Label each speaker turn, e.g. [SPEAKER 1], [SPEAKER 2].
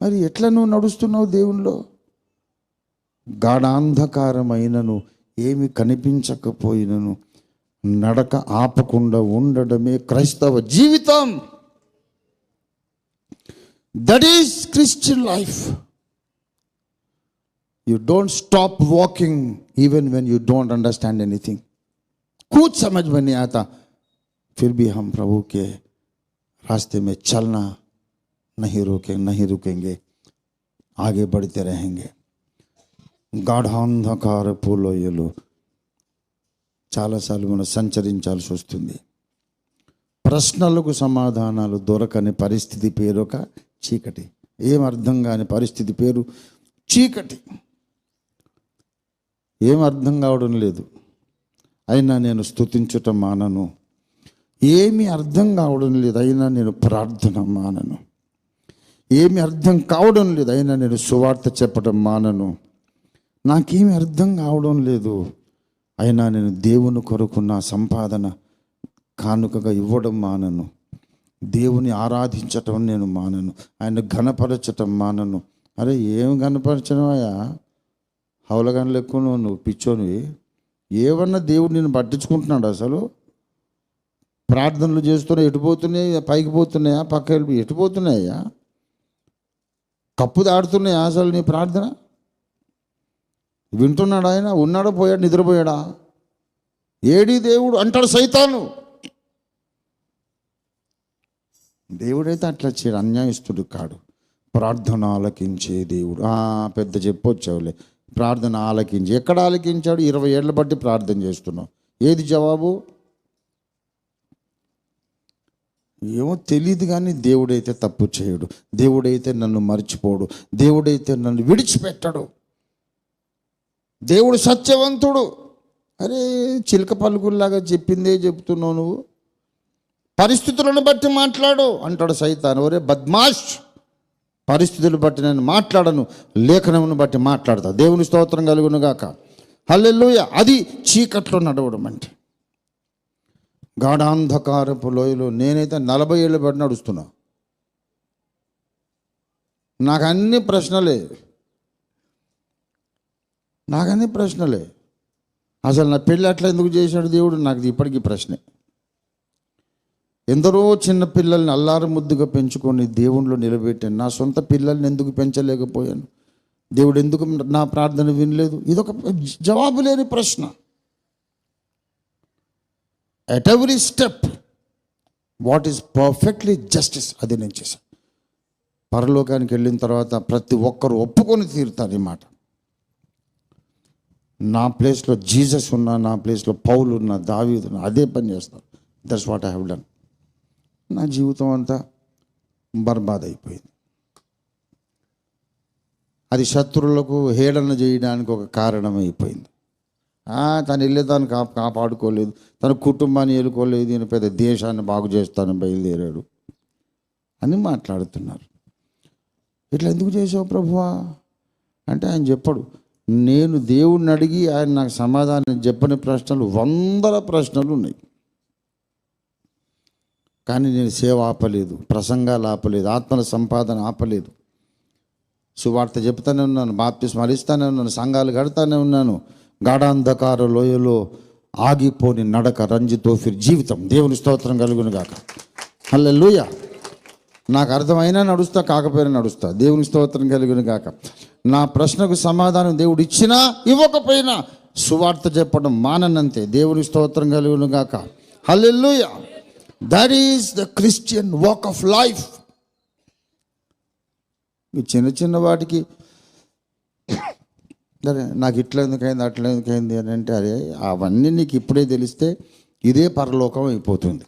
[SPEAKER 1] మరి ఎట్లా నువ్వు నడుస్తున్నావు దేవునిలో? గాఢాంధకారమైనను ఏమి కనిపించకపోయినను నడక ఆపకుండా ఉండడమే క్రైస్తవ జీవితం. That is Christian life. You don't stop walking even when you don't understand anything. कुछ समझ में नहीं आता, फिर भी हम प्रभु के रास्ते में चलना नहीं रुकेंगे, आगे बढ़ते रहेंगे. గాఢాంధకారపు లోయలో చాలాసార్లు మనం సంచరించాల్సి వస్తుంది. ప్రశ్నలకు సమాధానాలు దొరకని పరిస్థితి పేరు ఒక చీకటి. ఏం అర్థం కాని పరిస్థితి పేరు చీకటి. ఏం అర్థం కావడం లేదు, అయినా నేను స్తుతించటం మానను. ఏమీ అర్థం కావడం లేదు, అయినా నేను ప్రార్థన మానను. ఏమి అర్థం కావడం లేదు, అయినా నేను సువార్త చెప్పడం మానను. నాకేమి అర్థం కావడం లేదు, అయినా నేను దేవుని కొరకు నా సంపాదన కానుకగా ఇవ్వడం మానను. దేవుని ఆరాధించటం నేను మానను. ఆయన ఘనపరచటం మానను. అరే ఏం ఘనపరచడం అయ్యా? హౌలగానులు ఎక్కువ నువ్వు పిచ్చోనివి. ఏమన్నా దేవుడు నేను పట్టించుకుంటున్నాడు? అసలు ప్రార్థనలు చేస్తున్నాయి, ఎటుపోతున్నాయి? పైకి పోతున్నాయా? పక్క వెళ్ళి ఎటుపోతున్నాయా? కప్పు దాడుతున్నాయా అసలు నీ ప్రార్థన? వింటున్నాడు ఆయన? ఉన్నాడా? పోయాడు? నిద్రపోయాడా? ఏడి దేవుడు అంటాడు సైతాను. దేవుడైతే అట్లా చేయడు, అన్యాయస్తుడు కాడు. ప్రార్థన ఆలకించే దేవుడు. పెద్ద చెప్పొచ్చావులే, ప్రార్థన ఆలకించి. ఎక్కడ ఆలకించాడు? 20 ఏళ్ళ బట్టి ప్రార్థన చేస్తున్నావు. ఏది జవాబు? ఏమో తెలియదు, కానీ దేవుడైతే తప్పు చేయడు. దేవుడైతే నన్ను మర్చిపోడు. దేవుడైతే నన్ను విడిచిపెట్టడు. దేవుడు సత్యవంతుడు. అరే చిలక పలుకుల్లాగా చెప్పిందే చెప్తున్నావు నువ్వు. పరిస్థితులను బట్టి మాట్లాడు అంటాడు సైతాను. ఒరే బద్మాష్, పరిస్థితులను బట్టి నేను మాట్లాడను, లేఖనమును బట్టి మాట్లాడతా. దేవుని స్తోత్రం కలుగును గాక. హల్లెలూయా. అది చీకట్లో నడవడం అంటే. గాఢాంధకారపు లోయలో నేనైతే 40 ఏళ్ళ బట్టి నడుస్తున్నా. నాకు అన్ని ప్రశ్నలే. అసలు నా పెళ్ళి అట్లా ఎందుకు చేశాడు దేవుడు? నాకు ఇప్పటికీ ప్రశ్నే. ఎందరో చిన్న పిల్లల్ని అల్లారు ముద్దుగా పెంచుకొని దేవుణ్ణిలో నిలబెట్టాను. నా సొంత పిల్లల్ని ఎందుకు పెంచలేకపోయాను? దేవుడు ఎందుకు నా ప్రార్థన వినలేదు? ఇదొక జవాబు లేని ప్రశ్న. At every step what is perfectly justice, అది నేను చేశాను. పరలోకానికి వెళ్ళిన తర్వాత ప్రతి ఒక్కరు ఒప్పుకొని తీరుతారు ఈ మాట. నా ప్లేస్లో జీసస్ ఉన్నా, నా ప్లేస్లో పౌలు ఉన్నా, దావీదు ఉన్నా, అదే పని చేస్తారు. That's what I have done. నా జీవితం అంతా బర్బాద్ అయిపోయింది. అది శత్రువులకు హేళన చేయడానికి ఒక కారణం అయిపోయింది. తను వెళ్ళేదాన్ని కాపాడుకోలేదు, తన కుటుంబాన్ని ఎలుకోలేదు, ఈయన పెద్ద దేశాన్ని బాగు చేస్తానని బయలుదేరాడు అని మాట్లాడుతున్నారు. ఇట్లా ఎందుకు చేసావు ప్రభువా అంటే ఆయన చెప్పడు. నేను దేవుడిని అడిగి ఆయన నాకు సమాధానం చెప్పని ప్రశ్నలు 100 ప్రశ్నలు ఉన్నాయి. కానీ నేను సేవ ఆపలేదు, ప్రసంగాలు ఆపలేదు, ఆత్మల సంపాదన ఆపలేదు. సువార్త చెప్తానే ఉన్నాను, బాప్తిస్మాలు ఇస్తానే ఉన్నాను, సంఘాలు కడతానే ఉన్నాను. గాఢాంధకార లోయలో ఆగిపోని నడక రంజితో ఫిర్ జీవితం. దేవుని స్తోత్రం కలుగును గాక. హల్లెలూయా. నాకు అర్థమైనా నడుస్తా, కాకపోయినా నడుస్తా. దేవుని స్తోత్రం కలుగును గాక. నా ప్రశ్నకు సమాధానం దేవుడు ఇచ్చినా ఇవ్వకపోయినా సువార్త చెప్పడం మాననంతే. దేవుని స్తోత్రం కలుగును గాక. Hallelujah. That is the Christian walk of life. ఈ చిన్న చిన్న వాటికి అరే నాకు ఇట్లా ఎందుకైంది, అట్లా ఎందుకైంది అని అంటే, అరే అవన్నీ నీకు ఇప్పుడే తెలిస్తే ఇదే పరలోకం అయిపోతుంది.